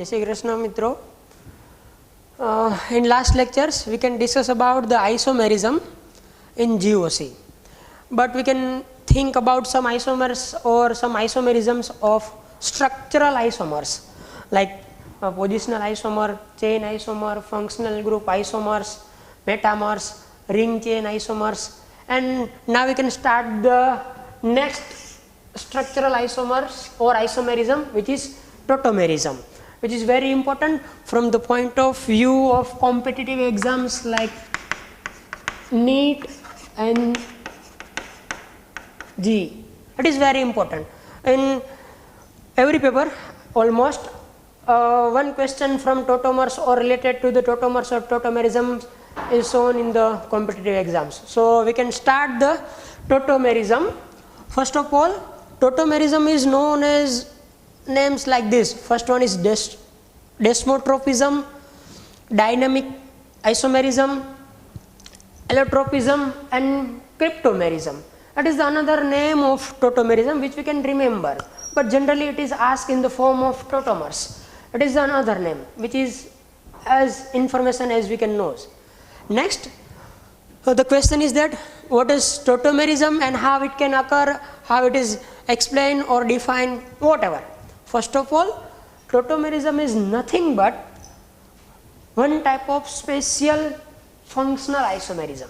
Jai Shri Krishna Mitro. In last lectures we can discuss about the isomerism in GOC, but we can think about some isomers or some isomerisms of structural isomers like positional isomer, chain isomer, functional group isomers, metamers, ring chain isomers, and now we can start the next structural isomers or isomerism, which is tautomerism, which is very important from the point of view of competitive exams like NEET and JEE. It is very important. In every paper, almost one question from tautomers or related to the tautomers or tautomerism is shown in the competitive exams. So we can start the tautomerism. First of all, tautomerism is known as names like this. First one is desmotropism, dynamic isomerism, allotropism, and cryptomerism. That is another name of tautomerism which we can remember, but generally it is asked in the form of tautomers. It is another name which is as information as we can know. Next, the question is that what is tautomerism and how it can occur, how it is explained or defined, whatever. First of all, tautomerism is nothing but one type of special functional isomerism.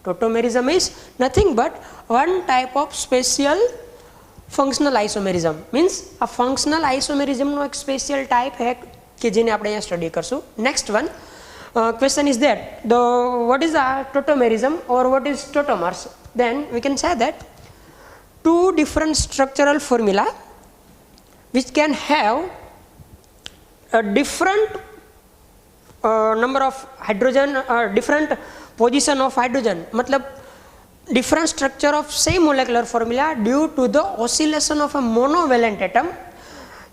Tautomerism is nothing but one type of special functional isomerism. Means a functional isomerism નો એક special type है કે જેને આપણે અહીંયા study કરશું. Next one question is that what is the tautomerism or what is tautomers? Then we can say that two different structural formula which can have a different number of hydrogen, different position of hydrogen, matlab different structure of same molecular formula due to the oscillation of a monovalent atom.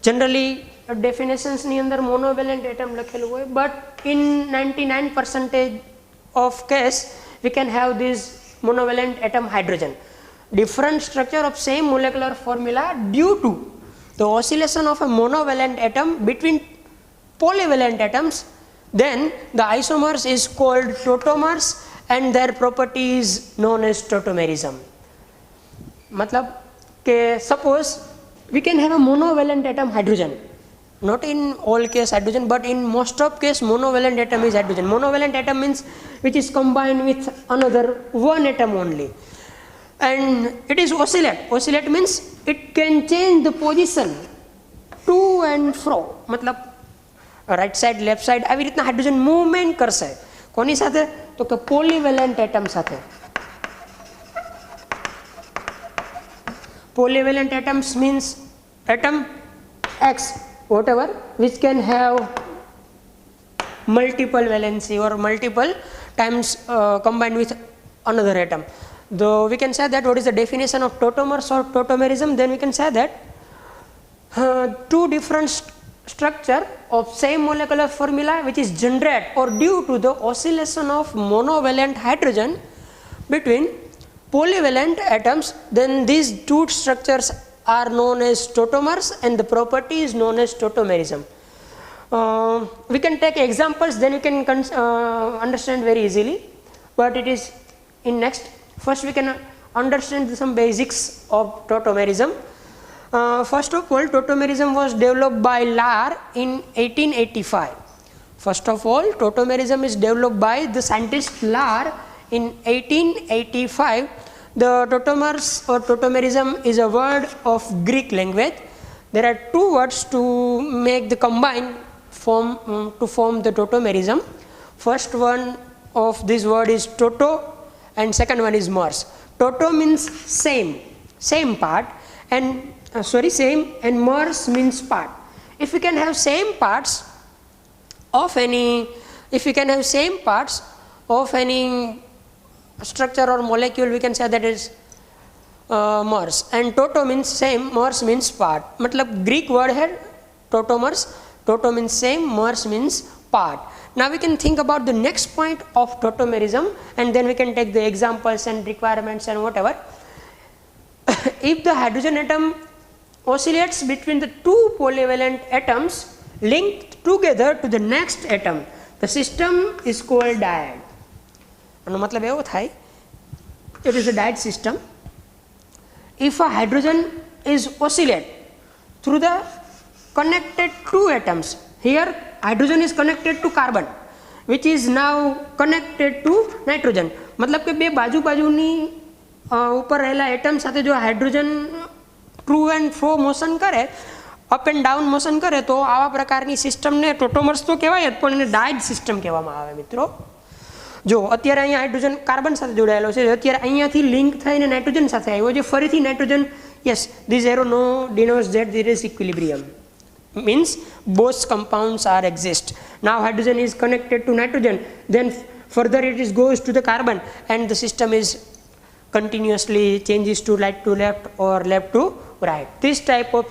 Generally definitions ની અંદર monovalent atom લખેલું હોય, but in 99% of case we can have this monovalent atom hydrogen. Different structure of same molecular formula due to the oscillation of a monovalent atom between polyvalent atoms, then the isomers is called tautomers and their property is known as tautomerism. Matlab ke suppose we can have a monovalent atom hydrogen, not in all case hydrogen, but in most of case monovalent atom is hydrogen. Monovalent atom means which is combined with another one atom only, and it is oscillate. Oscillate means it can change the position to and fro, matlab right side left side આવી રીતના hydrogen movement કરશે. કોની સાથે? તો કે પોલીવેલેન્ટ atom સાથે. Polyvalent atoms means atom X whatever which can have multiple valency or multiple times combined with another atom. Though we can say that what is the definition of tautomers or tautomerism, then we can say that two different structure of same molecular formula which is generated or due to the oscillation of monovalent hydrogen between polyvalent atoms, then these two structures are known as tautomers and the property is known as tautomerism. We can take examples, then we can understand very easily, but it is in next. First we can understand some basics of tautomerism. First of all, tautomerism was developed by Lahr in 1885. First of all, tautomerism is developed by the scientist Lahr in 1885. The tautomers or tautomerism is a word of Greek language. There are two words to make the combined form to form the tautomerism. First one of this word is tauto and second one is mers. Tauto means same part, and same, and mers means part. If we can have same parts of any structure or molecule, we can say that is mers, and tauto means same, mers means part. Matlab Greek word hai tautomers, tauto means same, mers means part. Now we can think about the next point of tautomerism and then we can take the examples and requirements and whatever. If the hydrogen atom oscillates between the two polyvalent atoms linked together to the next atom. The system is called diad. આનો મતલબ એવો થાય, it is a diad system. If a hydrogen is oscillate through the connected two atoms, here hydrogen is connected to carbon, which is now connected to nitrogen. मतलब કે બે બાજુ બાજુની ઉપર રહેલા એટમ સાથે જો hydrogen true and fro motion કરે, અપ એન્ડ ડાઉન મોશન કરે, તો આવા પ્રકારની સિસ્ટમને ટોટોમર્સ તો કહેવાય જ, પણ એને ડાયડ સિસ્ટમ કહેવામાં આવે મિત્રો. જો અત્યારે અહીંયા હાઇડ્રોજન કાર્બન સાથે જોડાયેલો છે, અત્યારે અહીંયાથી લિંક થઈને નાઇટ્રોજન સાથે આવ્યો છે, ફરીથી નાઇટ્રોજન, યસ, ધીસ એરો નો denotes that there is equilibrium, means both compounds are exist. Now hydrogen is connected to nitrogen, then further it is goes to the carbon, and the system is continuously changes to right to left or left to right. This type of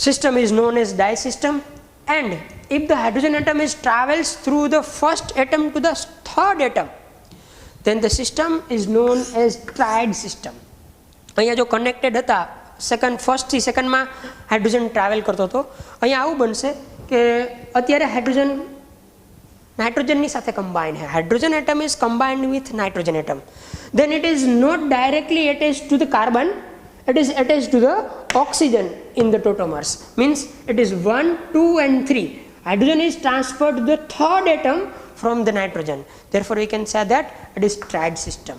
system is known as diad system. And if the hydrogen atom is travels through the first atom to the third atom, then the system is known as triad system. અહીંયા જો connected હતા, second ફર્સ્ટથી સેકન્ડમાં hydrogen travel કરતો હતો, અહીંયા આવું બનશે કે અત્યારે હાઇડ્રોજન નાઇટ્રોજનની સાથે કમ્બાઇન્ડ છે, hydrogen atom is combined with nitrogen atom, then it is not directly attached to the carbon, it is attached to the oxygen in the tautomers, means it is 1, 2 and 3. Hydrogen is transferred to the third atom from the nitrogen, therefore we can say that it is triad system.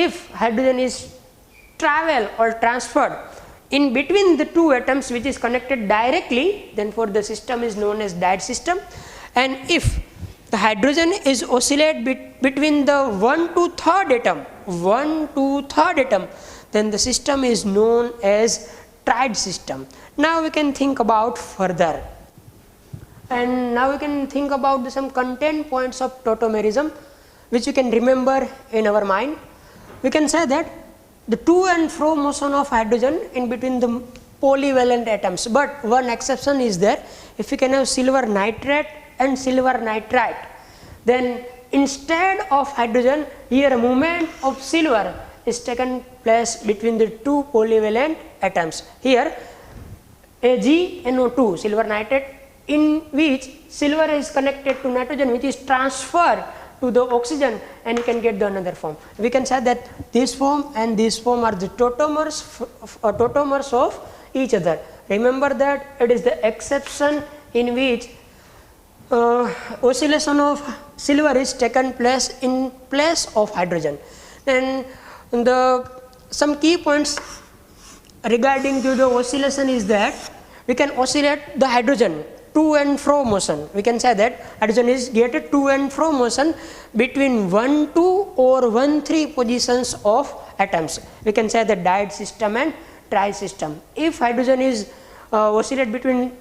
If hydrogen is travel or transferred in between the two atoms which is connected directly, then for the system is known as diad system. And if the hydrogen is oscillate between the 1 to 3rd atom, 1 to 3rd atom, then the system is known as triad system. Now we can think about further, and now we can think about some content points of tautomerism which you can remember in our mind. We can say that the to and fro motion of hydrogen in between the polyvalent atoms, but one exception is there. If you can have silver nitrate and silver nitrite, then instead of hydrogen, here a movement of silver is taken place between the two polyvalent atoms. Here AgNO2, silver nitrate, in which silver is connected to nitrogen, which is transferred to the oxygen, and you can get the another form. We can say that this form and this form are the tautomers of each other. Remember that it is the exception in which oscillation of silver is taken place in place of hydrogen. And some key points regarding to the oscillation is that we can oscillate the hydrogen to and fro motion. We can say that hydrogen is getted to and fro motion between 1, 2 or 1, 3 positions of atoms. We can say the diad system and triad system. If hydrogen is oscillate between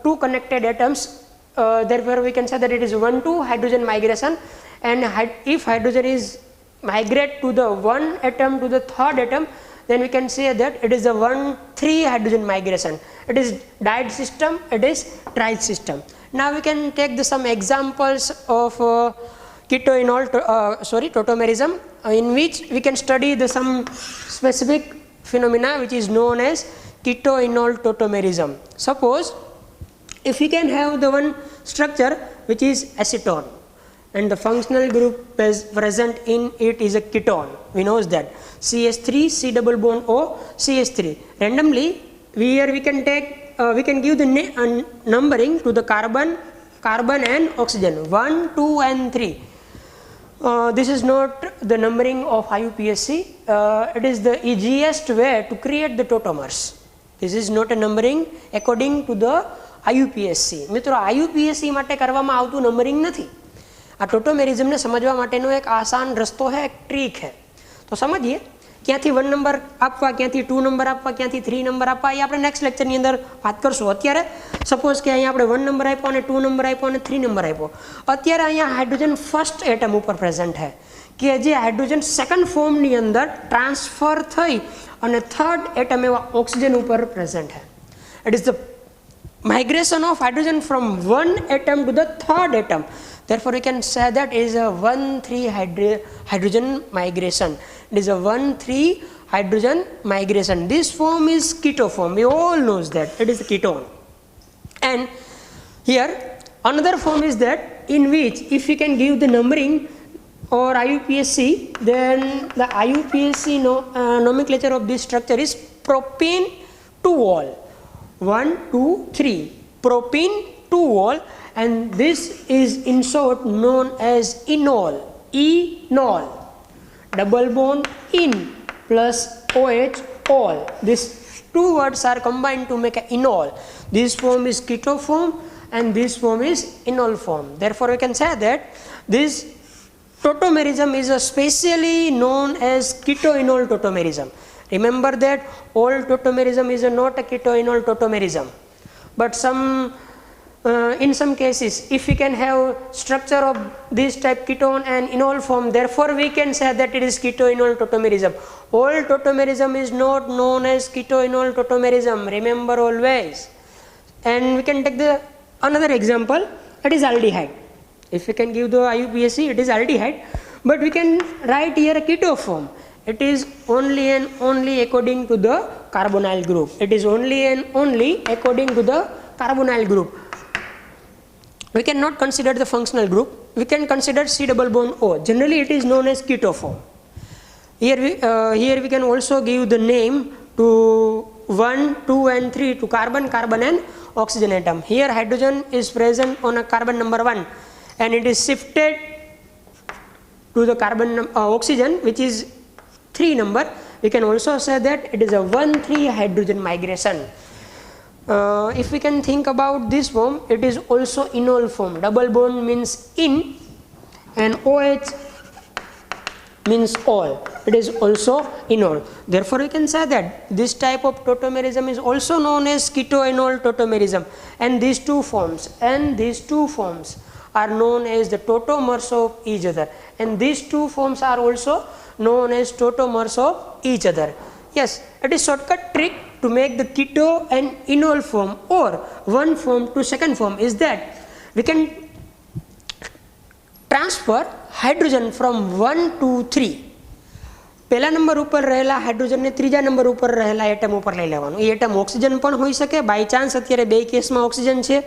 two connected atoms, therefore we can say that it is 1, 2 hydrogen migration, and if hydrogen is migrate to the one atom to the third atom, then we can say that it is a 1, 3 hydrogen migration. It is diad system, it is triad system. Now we can take some examples of tautomerism, in which we can study some specific phenomena which is known as ketoenol tautomerism. Suppose if we can have the one structure which is acetone, and the functional group present in it is a ketone, we know that CH3 C double bond O CH3. Randomly here we can take we can give the numbering to the carbon and oxygen 1, 2 and 3. This is not the numbering of IUPAC, it is the easiest way to create the tautomers. This is not a numbering according to the IUPAC. મિત્રો IUPAC માટે કરવામાં આવતું numbering નથી. આ ટોટોમેરિઝમને સમજવા માટેનો એક આસાન રસ્તો છે, એક ટ્રીક છે. તો સમજીએ ક્યાંથી 1 નંબર આપવા, ક્યાંથી 2 નંબર આપવા, ક્યાંથી 3 નંબર આપવા, એ આપણે નેક્સ્ટ લેક્ચરની અંદર વાત કરશું. અત્યારે સપોઝ કે અહીંયા આપણે 1 નંબર આપ્યો અને 2 નંબર આપ્યો અને 3 નંબર આપ્યો. અત્યારે અહીંયા હાઇડ્રોજન ફર્સ્ટ એટમ ઉપર પ્રેઝન્ટ છે કે જે હાઇડ્રોજન સેકન્ડ ફોર્મની અંદર ટ્રાન્સફર થઈ અને થર્ડ એટમ એવા ઓક્સિજન ઉપર પ્રેઝન્ટ છે. It is the migration of hydrogen from one atom to the third atom. Therefore we can say that it is a 1,3 hydrogen migration. It is a 1,3 hydrogen migration. This form is keto form, we all knows that it is a ketone. And here another form is that in which if we can give the numbering or IUPAC, then the IUPAC nomenclature of this structure is propene 2-ol. 1, 2, 3. Propene 2-ol, and this is in short known as enol. Enol. Double bond in plus OH ol. These two words are combined to make an enol. This form is keto form and this form is enol form. Therefore, we can say that this tautomerism is especially known as keto-enol tautomerism. Remember that all tautomerism is not a keto-enol tautomerism, but in some cases, if we can have structure of this type ketone and enol form, therefore we can say that it is keto-enol tautomerism. All tautomerism is not known as keto-enol tautomerism. Remember always. And we can take the another example. It is aldehyde. If we can give the IUPAC, it is aldehyde, but we can write here a keto form. It is only and only according to the carbonyl group. It is only and only according to the carbonyl group. We cannot consider the functional group. We can consider C double bond O. Generally, it is known as keto form. Here we can also give the name to 1, 2 and 3 to carbon, carbon and oxygen atom. Here hydrogen is present on a carbon number 1 and it is shifted to the carbon oxygen which is 3 number. We can also say that it is a 1,3 hydrogen migration. If we can think about this form, it is also enol form. Double bond means in and OH means all. It is also enol. Therefore, we can say that this type of tautomerism is also known as keto-enol tautomerism, and these two forms are known as the tautomers of each other, and these two forms are also known as tautomers of each other. Yes, it is shortcut trick to make the keto and enol form or one form to second form is that we can transfer hydrogen from 1 to 3. પહેલા number ઉપર રહેલા હાઇડ્રોજનને ત્રીજા number ઉપર રહેલા atom ઉપર લઈ લેવાનું. એ atom oxygen પણ હોઈ શકે. બાય ચાન્સ અત્યારે બે કેસમાં ઓક્સિજન છે,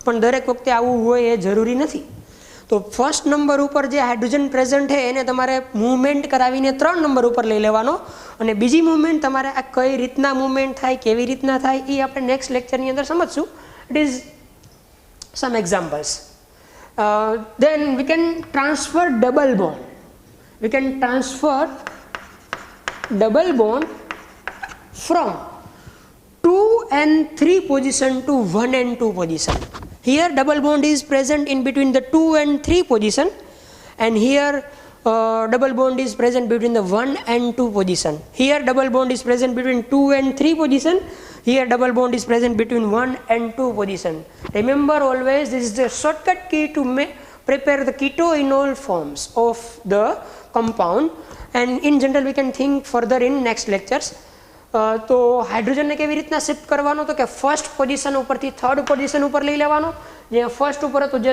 પણ દરેક વખતે આવું હોય એ જરૂરી નથી. તો ફર્સ્ટ નંબર ઉપર જે હાઇડ્રોજન પ્રેઝન્ટ છે એને તમારે મૂવમેન્ટ કરાવીને 3 નંબર ઉપર લઈ લેવાનો, અને બીજી મૂવમેન્ટ તમારે આ કઈ રીતના મૂવમેન્ટ થાય, કેવી રીતના થાય એ આપણે નેક્સ્ટ લેક્ચરની અંદર સમજશું. It is some examples. Then we can transfer double bond. We can transfer double bond from 2 and 3 position to 1 and 2 position. Here double bond is present in between the 2 and 3 position, and here double bond is present between the 1 and 2 position. Here double bond is present between 2 and 3 position. Here double bond is present between 1 and 2 position. Remember always, this is the shortcut key to prepare the keto-enol forms of the compound, and in general we can think further in next lectures. તો હાઇડ્રોજનને કેવી રીતના shift કરવાનો, તો કે first position ઉપરથી third position ઉપર લઈ લેવાનો. જે ફર્સ્ટ ઉપર હતો જે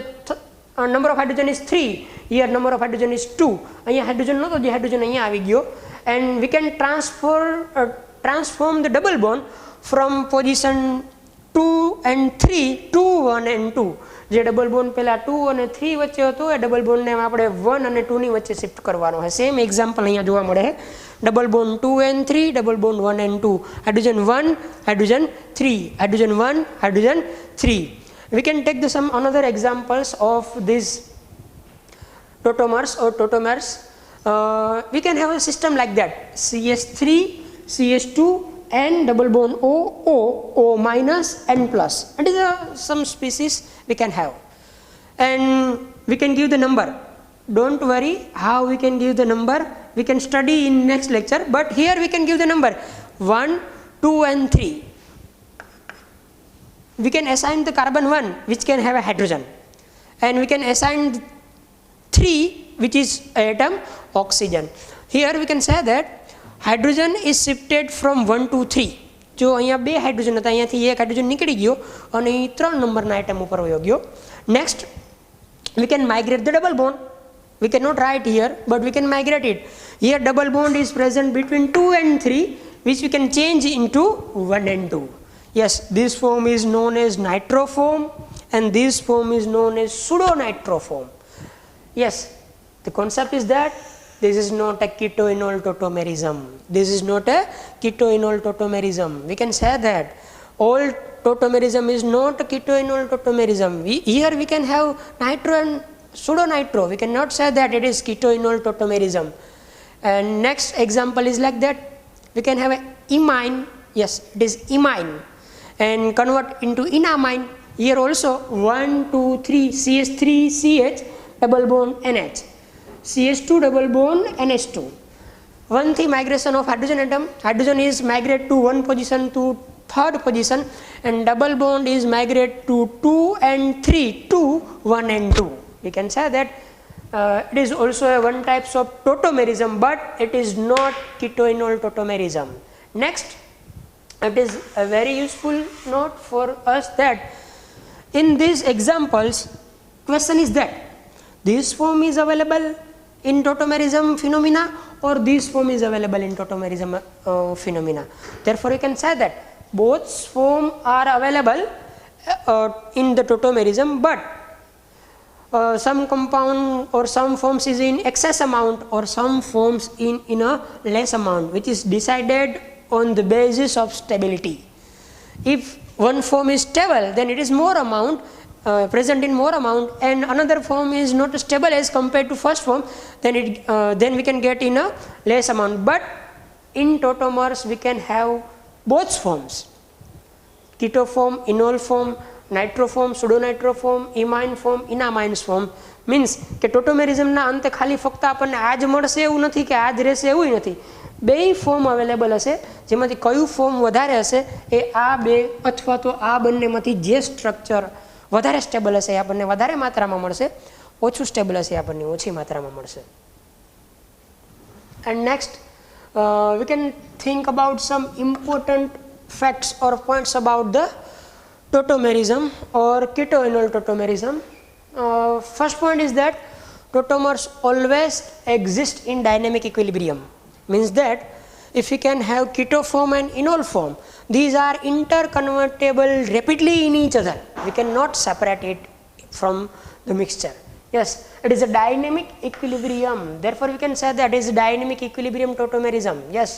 number of hydrogen is 3, here number of hydrogen is 2. અહીંયા હાઇડ્રોજન નહોતો, જે હાઇડ્રોજન અહીંયા આવી ગયો. And we can transform the double bond from position 2 and 3 to 1 and 2. જે ડબલ બોન્ડ પહેલા 2 અને 3 વચ્ચે હતો એ ડબલ બોન્ડને આપણે 1 અને 2 ની વચ્ચે શિફ્ટ કરવાનો છે. સેમ એક્ઝામ્પલ અહીંયા જોવા મળે છે. Double bond 2 and 3, double bond 1 and 2, hydrogen 1, hydrogen 3, hydrogen 1, hydrogen 3. We can take some another examples of these tautomers or tautomers. We can have a system like that: CH3, CH2 and double bond O, O, O minus and plus. That is some species we can have, and we can give the number. Don't worry how we can give the number, we can study in next lecture, but here we can give the number 1, 2 and 3. We can assign the carbon 1 which can have a hydrogen, and we can assign 3 which is atom oxygen. Here we can say that hydrogen is shifted from 1 to 3. જો અહીંયા 2 hydrogen હતા, અહીંયાથી એક hydrogen નીકળી ગયો અને એ 3 નંબરના item ઉપર વયો ગયો. Next we can migrate the double bond. We can not write here, but we can migrate it. Here double bond is present between 2 and 3 which we can change into 1 and 2. Yes, this form is known as nitroform and this form is known as pseudo-nitroform. Yes, the concept is that this is not a keto-enol tautomerism. This is not a keto-enol tautomerism. We can say that all tautomerism is not a keto-enol tautomerism. Here we can have nitro and pseudo-nitro. We cannot say that it is keto-enol tautomerism. And next example is like that. We can have a imine. Yes, it is imine and convert into enamine. Here also 1, 2, 3 CH3 CH double bond NH, CH2 double bond NH2. One thing, migration of hydrogen atom. Hydrogen is migrate to one position to third position and double bond is migrate to 2 and 3 to 1 and 2. We can say that it is also a one type of tautomerism, but it is not keto-enol tautomerism. Next, it is a very useful note for us that in these examples, question is that this form is available in tautomerism phenomena or this form is available in tautomerism phenomena. Therefore, you can say that both forms are available in the tautomerism, but some compound or some forms is in excess amount or some forms in a less amount, which is decided on the basis of stability. If one form is stable, then it is more amount, present in more amount, and another form is not stable as compared to first form, then we can get in a less amount. But in tautomers we can have both forms, keto form, enol form, nitro form, pseudo-nitro form, imine form, enamine form. Means કે ટોટોમેરિઝમના અંતે ખાલી ફક્ત આપણને આ જ મળશે એવું નથી કે આ જ રહેશે એવું નથી. બે ફોર્મ અવેલેબલ હશે જેમાંથી કયું ફોર્મ વધારે હશે એ આ બે અથવા તો આ બંનેમાંથી જે સ્ટ્રક્ચર વધારે સ્ટેબલ હશે એ આપણને વધારે માત્રામાં મળશે, ઓછું સ્ટેબલ હશે એ આપણને ઓછી માત્રામાં મળશે. And next we can think about some important facts or points about the tautomerism or keto-enol tautomerism. First point is that tautomers always exist in dynamic equilibrium. Means that if we can have keto form and enol form, these are interconvertible rapidly in each other. We cannot separate it from the mixture. Yes, it is a dynamic equilibrium. Therefore, we can say that it is dynamic equilibrium tautomerism. Yes,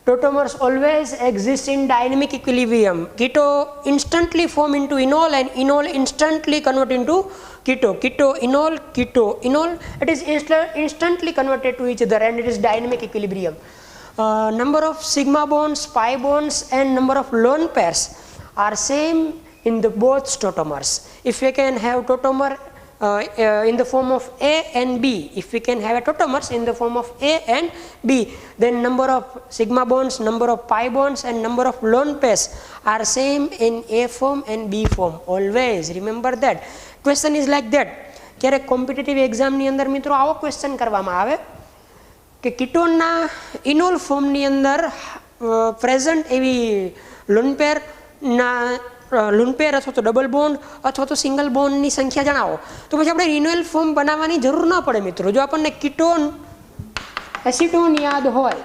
tautomers always exist in dynamic equilibrium. Keto instantly form into enol and enol instantly convert into keto. Keto, enol, it is instantly converted to each other and it is dynamic equilibrium. Number of sigma bonds, pi bonds and number of lone pairs are same in the both tautomers. If we can have tautomer in the form of A and B, if we can have a tautomers in the form of A and B, then number of sigma bonds, number of pi bonds and number of lone pairs are same in A form and B form. Always remember that. Question is like that. ક્યારેક competitive એક્ઝામની અંદર મિત્રો આવો question કરવામાં આવે કે કીટોનના ઇનોલ ફોર્મની અંદર પ્રેઝન્ટ એવી લોન પેર અથવા તો ડબલ બોન્ડ અથવા તો સિંગલ બોન્ડની સંખ્યા જણાવો. તો પછી આપણે ઇનોલ ફોર્મ બનાવવાની જરૂર ન પડે મિત્રો. જો આપણને કીટોન એસિટોન યાદ હોય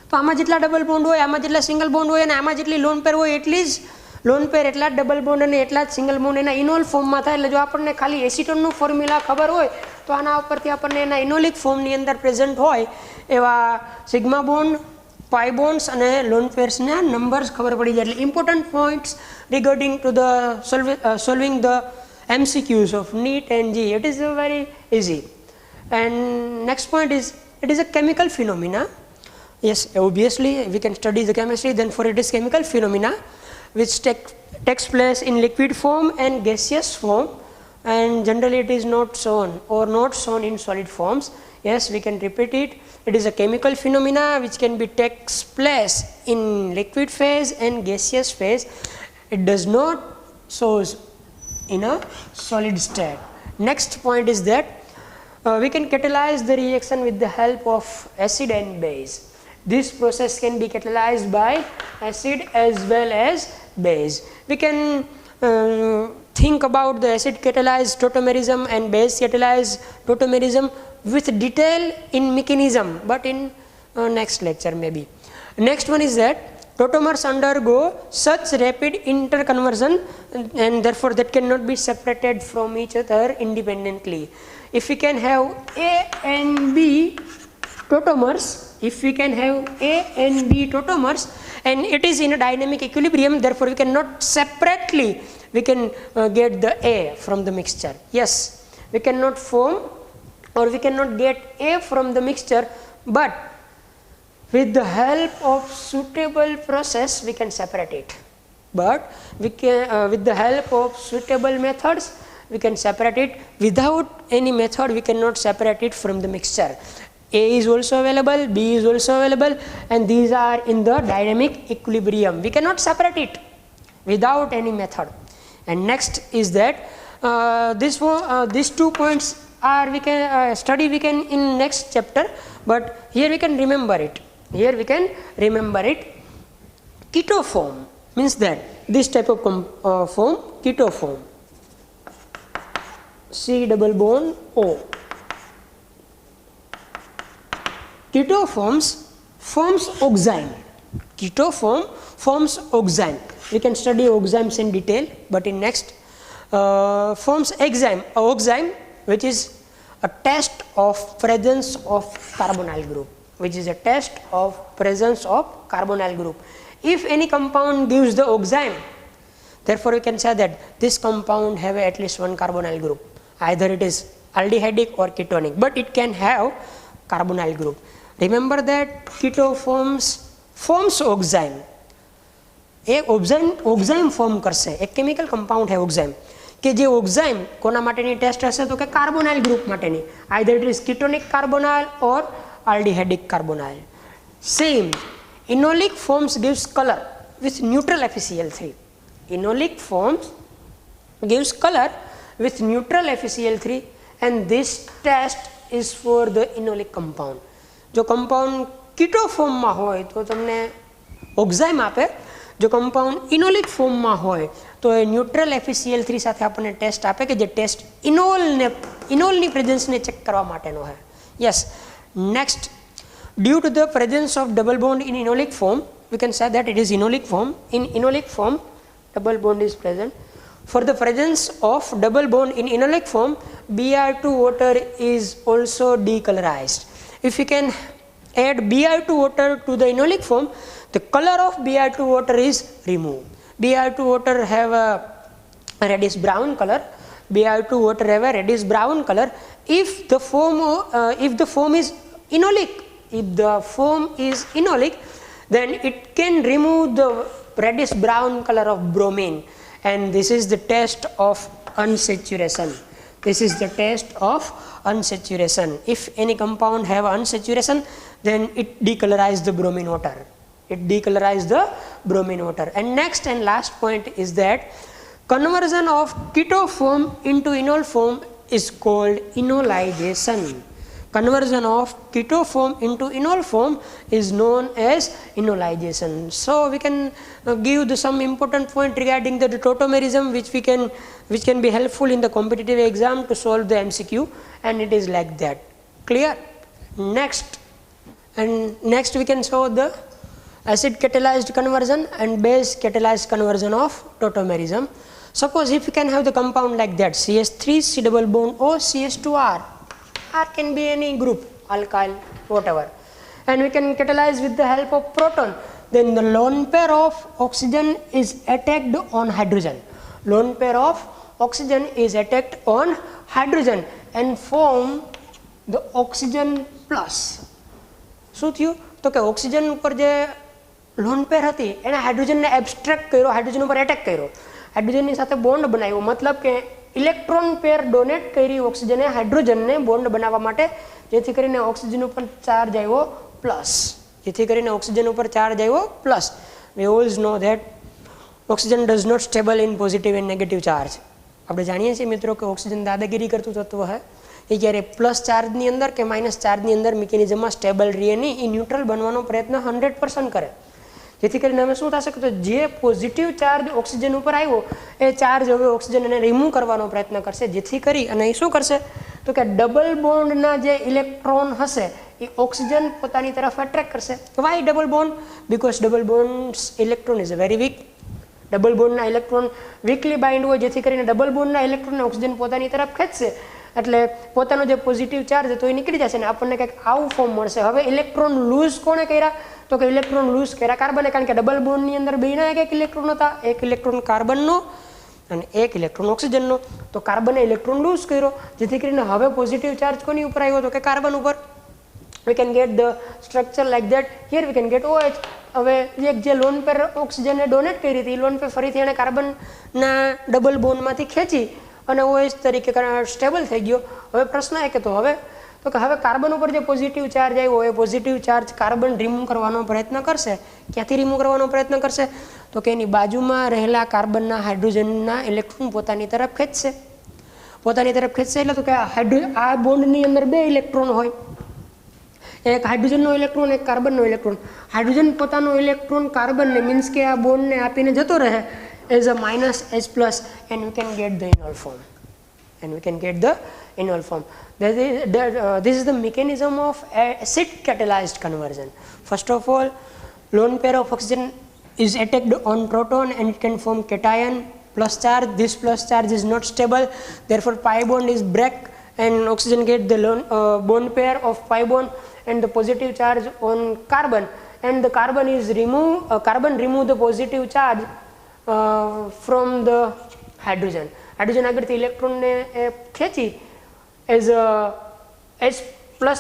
તો આમાં જેટલા ડબલ બોન્ડ હોય, આમાં જેટલા સિંગલ બોન્ડ હોય અને આમાં જેટલી લોન પેર હોય એટલી જ લોન પેર, એટલા જ ડબલ બોન્ડ અને એટલા જ સિંગલ બોન્ડ એના ઇનોલ ફોર્મમાં થાય. એટલે જો આપણને ખાલી એસિટોનનું ફોર્મ્યુલા ખબર હોય તો આના ઉપરથી આપણને એના ઇનોલિક ફોર્મની અંદર પ્રેઝન્ટ હોય એવા સિગ્મા બોન્ડ, pi bonds અને lone pairs ના numbers ખબર પડી જાય. એટલે important points regarding to the solving the MCQs of NEET and JEE. It is very easy. And next point is it is a chemical phenomena. Yes, obviously we can study the chemistry, then for it is chemical phenomena which takes place in liquid form and gaseous form, and generally it is not shown or not shown in solid forms. Yes, we can repeat it. It is a chemical phenomena which can be takes place in liquid phase and gaseous phase. It does not shows in a solid state. Next point is that we can catalyze the reaction with the help of acid and base. This process can be catalyzed by acid as well as base. We can think about the acid catalyzed tautomerism and base catalyzed tautomerism with detail in mechanism, but in next lecture maybe. Next one is that tautomers undergo such rapid interconversion and therefore that cannot be separated from each other independently. If we can have A and B tautomers, and it is in a dynamic equilibrium, therefore we cannot separately get the A from the mixture. Yes, we cannot form or we cannot get A from the mixture, but with the help of suitable process we can separate it. But we can with the help of suitable methods we can separate it. Without any method we cannot separate it from the mixture. A is also available, B is also available, and these are in the dynamic equilibrium. We cannot separate it without any method. And next is that these 2 points are we can study in next chapter, but here we can remember it. Keto form means that this type of form, keto form, C double bond O. Keto forms oxime. Keto forms oxime. We can study oximes in detail, but in next forms oxime, which is a test of presence of carbonyl group. If any compound gives the oxime, therefore we can say that this compound have at least one carbonyl group. Either it is aldehydic or ketonic, but it can have carbonyl group. Remember that keto forms oxime. एक ઓક્ઝાઇમ form કરશે, એક chemical compound है ઓક્ઝાઇમ, કે જે ઓક્ઝાઇમ કોના માટેની test હશે તો કે કાર્બોનાઇલ ગ્રુપ માટેની. Either it is ketonic carbonyl or aldehydic carbonyl. Same, enolic forms gives color with neutral FeCl3. Enolic forms gives color with neutral FeCl3, and this test is for the enolic compound. जो compound keto form માં હોય તો તમને ઓક્ઝાઇમ આપે, જો compound enolic form માં હોય તો એ ન્યુટ્રલ FeCl3 સાથે આપણને ટેસ્ટ આપે કે જે ટેસ્ટ ઇનોલની પ્રેઝન્સને ચેક કરવા માટેનો છે. Yes. Next, due to the presence of double bond in enolic form, we can say that it is enolic form. In enolic form, double bond is present. For the presence of double bond in enolic form, Br2 water is also decolorized. If we can add Br2 water to the enolic form, the color of Br2 water is removed. Br2 water have a reddish brown color. Br2 water have a reddish brown color. If the form is enolic, then it can remove the reddish brown color of bromine, and this is the test of unsaturation. If any compound have unsaturation, then it decolorize the bromine water. And next and last point is that conversion of keto form into enol form is called enolization. Conversion of keto form into enol form is known as enolization. So we can give some important point regarding the tautomerism which can be helpful in the competitive exam to solve the MCQ, and it is like that. Clear? Next we can show the acid catalyzed conversion and base catalyzed conversion of tautomerism. Suppose if you can have the compound like that, CH3 C double bond O CH2R. R can be any group, alkyl, whatever, and we can catalyze with the help of proton. Then the lone pair of oxygen is attacked on hydrogen. And form the oxygen plus. શું થયું તો કે oxygen ઉપર જે lone pair હતી એને હાઇડ્રોજનને abstract કર્યો, hydrogen ઉપર એટેક કર્યો, હાઇડ્રોજનની સાથે બોન્ડ બનાવ્યો. મતલબ કે ઇલેક્ટ્રોન પેર ડોનેટ કરી ઓક્સિજને હાઇડ્રોજનને બોન્ડ બનાવવા માટે, જેથી કરીને ઓક્સિજન ઉપર ચાર્જ આવ્યો plus. We always know that oxygen does not stable in positive and negative charge. આપણે જાણીએ છીએ મિત્રો કે ઓક્સિજન દાદાગીરી કરતું તત્વ છે, એ ક્યારે પ્લસ ચાર્જની અંદર કે માઇનસ ચાર્જની અંદર મિકેનિઝમમાં સ્ટેબલ રહે નહીં, એ ન્યુટ્રલ બનવાનો પ્રયત્ન 100% કરે. જેથી કરીને અમે શું થશે કે તો જે પોઝિટિવ ચાર્જ ઓક્સિજન ઉપર આવ્યો એ ચાર્જ હવે ઓક્સિજન એને રિમૂવ કરવાનો પ્રયત્ન કરશે, જેથી કરી અને એ શું કરશે તો કે ડબલ બોન્ડના જે ઇલેક્ટ્રોન હશે એ ઓક્સિજન પોતાની તરફ એટ્રેક્ટ કરશે. Why double bond? Because double bonds electron is very weak. Double બોન્ડના ઇલેક્ટ્રોન વીકલી બાઇન્ડ હોય, જેથી કરીને ડબલ બોન્ડના ઇલેક્ટ્રોનને ઓક્સિજન પોતાની તરફ ખેંચશે, એટલે પોતાનો જે પોઝિટિવ ચાર્જ હતો એ નીકળી જશે ને આપણને કંઈક આવું ફોર્મ મળશે. હવે ઇલેક્ટ્રોન લૂઝ કોણે કર્યા? તો કે ઇલેક્ટ્રોન લૂઝ કર્યા કાર્બને, કારણ કે ડબલ બોન્ડની અંદર બેના એક ઇલેક્ટ્રોન હતા, એક ઇલેક્ટ્રોન કાર્બનનો અને એક ઇલેક્ટ્રોન ઓક્સિજનનો. તો કાર્બને ઇલેક્ટ્રોન લૂઝ કર્યો, જેથી કરીને હવે પોઝિટિવ ચાર્જ કોની ઉપર આવ્યો? તો કે કાર્બન ઉપર. we can get the structure like that. Here we can get OH. હવે એક જે લોન પેર ઓક્સિજનને ડોનેટ કરી હતી, લોન પેર ફરીથી એને કાર્બનના ડબલ બોન્ડમાંથી ખેંચી અને OH તરીકે સ્ટેબલ થઈ ગયો. હવે પ્રશ્ન એ કે હવે કાર્બન ઉપર જે પોઝિટિવ ચાર્જ આવ્યો એ પોઝિટિવ ચાર્જ કાર્બન રિમૂવ કરવાનો પ્રયત્ન કરશે. ક્યાંથી રિમૂવ કરવાનો પ્રયત્ન કરશે? તો કે એની બાજુમાં રહેલા કાર્બનના હાઇડ્રોજનના ઇલેક્ટ્રોન પોતાની તરફ ખેંચશે. પોતાની તરફ ખેંચશે એટલે તો કે આ બોન્ડની અંદર બે ઇલેક્ટ્રોન હોય, એક હાઇડ્રોજનનો ઇલેક્ટ્રોન, એક કાર્બનનો ઇલેક્ટ્રોન. હાઇડ્રોજન પોતાનો ઇલેક્ટ્રોન કાર્બનને મીન્સ કે આ બોન્ડને આપીને જતો રહે as a -H+, and we can get the enol form. This is the mechanism of acid catalyzed conversion. First of all, lone pair of oxygen is attacked on proton and it can form cation plus charge. This plus charge is not stable, therefore pi bond is break and oxygen get the bond pair of pi bond and the positive charge on carbon, and the carbon remove the positive charge from the hydrogen. Hydrogen આગળથી ઇલેક્ટ્રોનને ખેંચી as H+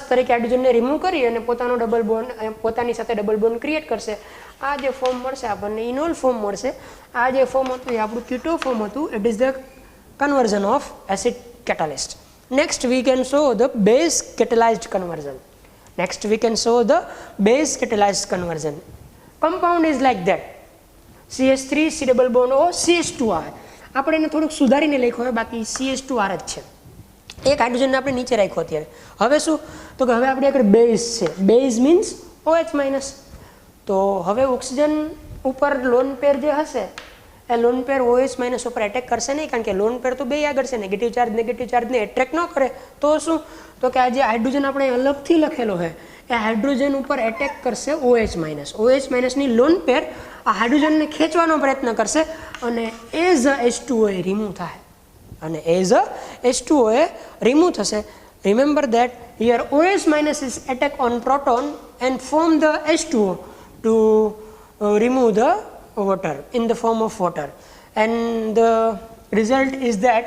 તરીકે હાઇડ્રોજનને remove કરી અને પોતાનો double bond પોતાની સાથે double bond create કરશે. આ જે ફોર્મ મળશે આપણને ઇનોલ ફોર્મ મળશે. આ જે ફોર્મ હતું એ આપણું કીટો ફોર્મ હતું. It is the conversion of acid catalyst. Next we can show the base catalyzed conversion. Compound is like that. CH3 C double bond O CH2R. આપણે એને થોડુંક સુધારીને લખ્યો હોય, બાકી CH2R જ છે. એક હાઇડ્રોજનને આપણે નીચે રાખ્યો અત્યારે. હવે શું? તો કે હવે આપણી આગળ બેઝ છે. Base means OH-. તો હવે ઓક્સિજન ઉપર લોન પેર જે હશે એ લોન પેર OH- ઉપર એટેક કરશે નહીં, કારણ કે લોન પેર તો બે આગળ છે. નેગેટિવ ચાર્જને એટ્રેક્ટ ન કરે તો શું? તો કે આ જે હાઇડ્રોજન આપણે અલગથી લખેલો છે એ હાઇડ્રોજન ઉપર એટેક કરશે OH-. ની લોન પેર આ હાઇડ્રોજનને ખેંચવાનો પ્રયત્ન કરશે અને એઝ અ H2O એ રિમૂવ થશે. Remember that here OH- is attack on proton and form the H2O to remove the water in the form of water, and the result is that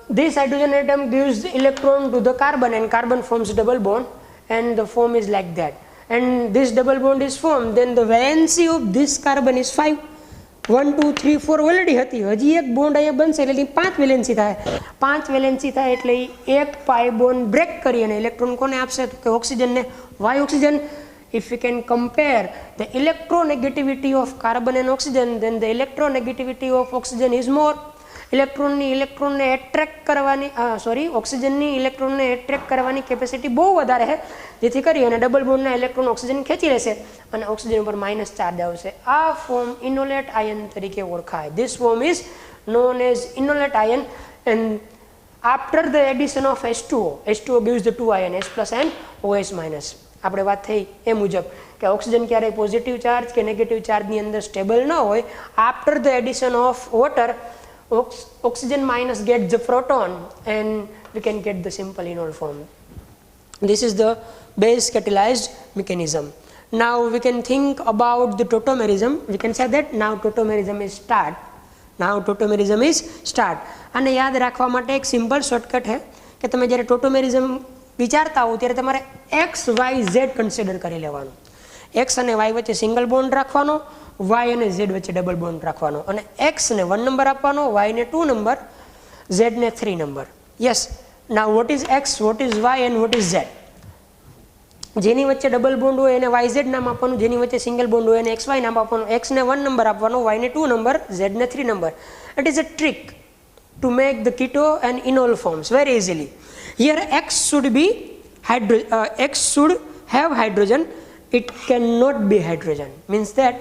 this hydrogen atom gives electron to the carbon and carbon forms double bond, and the form is like that. And this double bond is formed, then the valency of this carbon is 5. 1 2 3 4 already હતી, હજી એક bond અહીંયા બનશે એટલે 5 valency થાય. 5 valency થાય એટલે એક પાઈ બોન્ડ બ્રેક કરી અને ઇલેક્ટ્રોન કોને આપશે? તો કે ઓક્સિજનને. Why oxygen? If we can compare the electronegativity of carbon and oxygen, then the electronegativity of oxygen is more. ઇલેક્ટ્રોનને એટ્રેક્ટ કરવાની ઓક્સિજનની ઇલેક્ટ્રોનને એટ્રેક્ટ કરવાની કેપેસિટી બહુ વધારે છે, જેથી કરી અને ડબલ બોન્ડના ઇલેક્ટ્રોન ઓક્સિજન ખેંચી લેશે અને ઓક્સિજન ઉપર માઇનસ ચાર્જ આવશે. આ ફોર્મ ઇનોલેટ આયન તરીકે ઓળખાય. This form is known as inolate ion, and after the addition of H2O gives the two ion H+ and OH-. આપણે વાત થઈ એ મુજબ કે ઓક્સિજન ક્યારેય પોઝિટિવ ચાર્જ કે નેગેટિવ ચાર્જની અંદર સ્ટેબલ ન હોય. After the addition of water, oxygen minus gets the proton and we can get the simple enol form. This is the base catalyzed mechanism. Now we can think about the tautomerism. We can say that now tautomerism is start. અને યાદ રાખવા માટે એક simple shortcut છે કે તમે જ્યારે ટોટોમેરિઝમ વિચારતા હો ત્યારે તમારે XYZ કન્સિડર કરી લેવાનું. X અને Y વચ્ચે સિંગલ બોન્ડ રાખવાનો, Y અને Z વચ્ચે ડબલ બોન્ડ રાખવાનો, અને X ને 1 નંબર આપવાનો, Y ને 2 નંબર, Z ને 3 number. Yes. Now what is X, what is Y and what is Z? જેની વચ્ચે ડબલ બોન્ડ હોય એને YZ નામ આપવાનું, જેની વચ્ચે સિંગલ બોન્ડ હોય એને XY નામ આપવાનું. X ને 1 નંબર આપવાનો, Y ને 2 નંબર, Z ને 3 number. It is a trick to make the keto and enol forms very easily. Here X should have hydrogen, it cannot be hydrogen. Means that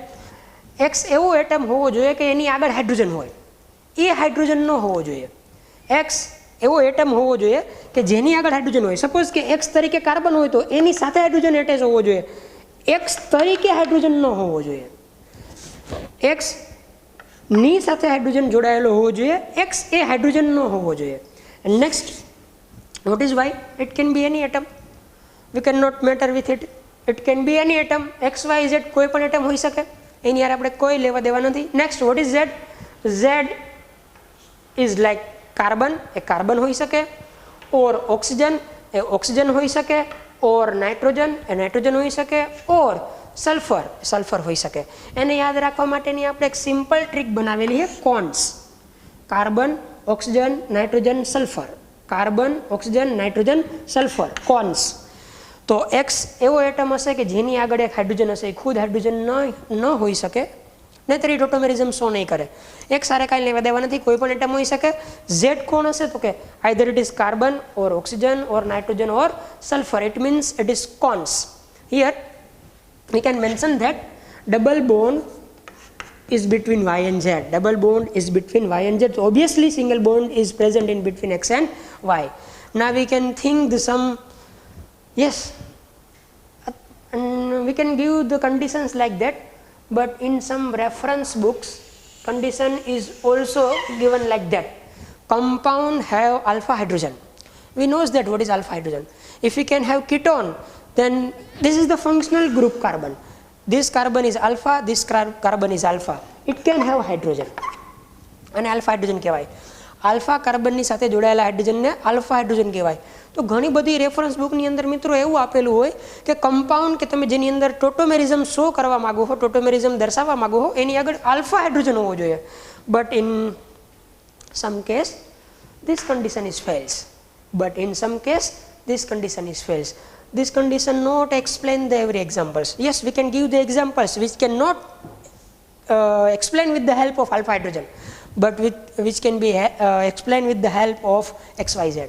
X એવો atom હોવો જોઈએ કે એની આગળ hydrogen હોય, એ hydrogen ન હોવો જોઈએ. એક્સ એવો એટમ હોવો જોઈએ કે જેની આગળ હાઇડ્રોજન હોય. સપોઝ કે એક્સ તરીકે કાર્બન હોય તો એની સાથે હાઇડ્રોજન એટેચ હોવો જોઈએ. એક્સ તરીકે હાઇડ્રોજન ન હોવો જોઈએ. એક્સ ની સાથે હાઇડ્રોજન જોડાયેલો હોવો જોઈએ. એક્સ એ હાઇડ્રોજન ન હોવો જોઈએ. Next, what is y? It can be any atom. We cannot matter with it. It can be any atom. x, y, z કોઈ પણ એટમ હોઈ શકે. એની યાર આપણે કોઈ લેવા દેવા નથી. Next, what is z? z is like carbon, A carbon હોઈ શકે, ઓર ઓક્સિજન, એ ઓક્સિજન હોઈ શકે, ઓર નાઇટ્રોજન, એ નાઇટ્રોજન હોઈ શકે, ઓર સલ્ફર, સલ્ફર હોઈ શકે. એને યાદ રાખવા માટેની આપણે એક સિમ્પલ ટ્રીક બનાવેલી છે, CONS. Carbon, oxygen, nitrogen, sulphur. Carbon, oxygen, nitrogen, sulphur, CONS. તો એક્સ એવો એટમ હશે કે જેની આગળ એક હાઇડ્રોજન હશે, એ ખુદ હાઇડ્રોજન ન હોઈ શકે, નહીંતર એ ટોટોમેરિઝમ શો નહીં કરે. એક સારે કાંઈ લેવા દેવા નથી, કોઈ પણ એટમ હોઈ શકે. ઝેડ કોણ હશે તો કે either it is carbon or oxygen or nitrogen or sulphur. It means it is CONS. Here we can mention that double bond is between y and z. Double bond is between y and z. So obviously single bond is present in between x and y. Now we can think the some, yes, and we can give the conditions like that, but in some reference books condition is also given like that. Compound have alpha hydrogen. We knows that what is alpha hydrogen. If we can have ketone, then this is the functional group carbon. This carbon is alpha, this carbon is alpha. It can have hydrogen. અને alpha hydrogen કહેવાય. Alpha કાર્બનની સાથે જોડાયેલા હાઇડ્રોજનને alpha hydrogen કહેવાય. તો ઘણી બધી reference બુકની અંદર મિત્રો એવું આપેલું હોય કે કમ્પાઉન્ડ કે તમે જેની અંદર ટોટોમેરિઝમ શો કરવા માગો છો, ટોટોમેરિઝમ દર્શાવવા માગો છો, એની આગળ આલ્ફા હાઇડ્રોજન હોવો જોઈએ. But in sum case this condition is fails. But in some case this condition is fails. This condition not explain the every examples. Yes, we can give the examples which cannot explain with the help of alpha hydrogen, but which can be explained with the help of XYZ.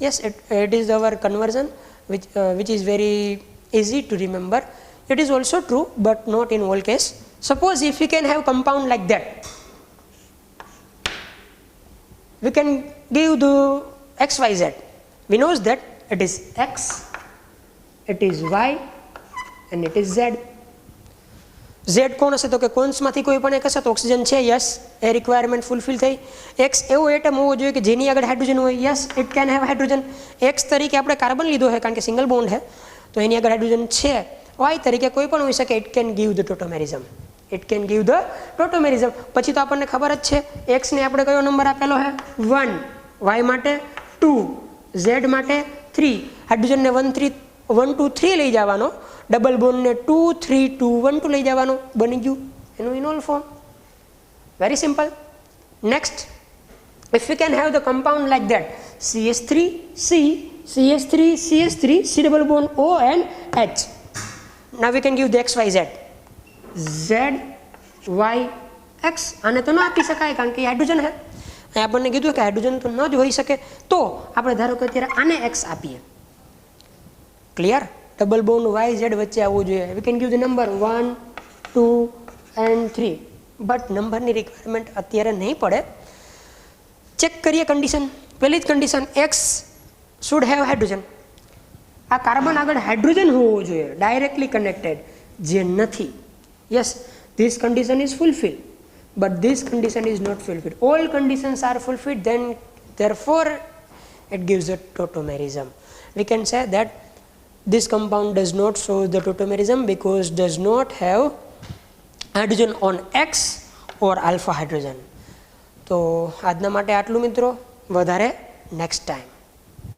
Yes, it is our conversion which is very easy to remember. It is also true, but not in all case. Suppose if we can have compound like that, we can give the XYZ. We knows that it is X, it is Y and it is Z. Z કોણ હશે તો કે કોન્સમાંથી કોઈ પણ એક હશે તો oxygen છે. યસ, એ રિક્વાયરમેન્ટ ફૂલફિલ થઈ. એક્સ એવો એટમ હોવો જોઈએ કે જેની આગળ હાઇડ્રોજન હોય. Yes, it can have hydrogen. X તરીકે આપણે કાર્બન લીધો છે કારણ કે સિંગલ બોન્ડ છે તો એની આગળ હાઇડ્રોજન છે. વાય તરીકે કોઈ પણ હોઈ શકે. It can give the tautomerism. It can give the tautomerism. પછી તો આપણને ખબર જ છે એક્સને આપણે કયો નંબર આપેલો છે 1, વાય માટે 2, ઝેડ માટે 3. હાઇડ્રોજનને 1 2 3 લઈ જવાનો, ડબલ બોન્ડને 2 3 2 1 2 લઈ જવાનો, બની ગયું એનું enol form. Very simple. Next, if we can have the compound like that, CH3 C, CH3 CH3 C double bond O and H. Now we can give the XYZ. Z Y X. આને તો ન આપી શકાય કારણ કે hydrogen છે. આપણને કીધું કે હાઇડ્રોજન તો ન જ હોઈ શકે, તો આપણે ધારો કે અત્યારે આને X આપીએ. Clear? Double bond Y Z વચ્ચે આવવું જોઈએ. We can give the number 1 2 and 3. But નંબરની રિક્વાયરમેન્ટ અત્યારે નહીં પડે. ચેક કરીએ કન્ડિશન. પહેલી જ condition, X should have hydrogen. આ કાર્બન આગળ હાઇડ્રોજન હોવો જોઈએ, ડાયરેક્ટલી કનેક્ટેડ, જે નથી. Yes, this condition is fulfil, but this condition is not fulfilled. All conditions are fulfilled, then therefore it gives a tautomerism. We can say that this compound does not show the tautomerism because does not have hydrogen on X or alpha hydrogen. તો આજના માટે આટલું મિત્રો, વધારે next time.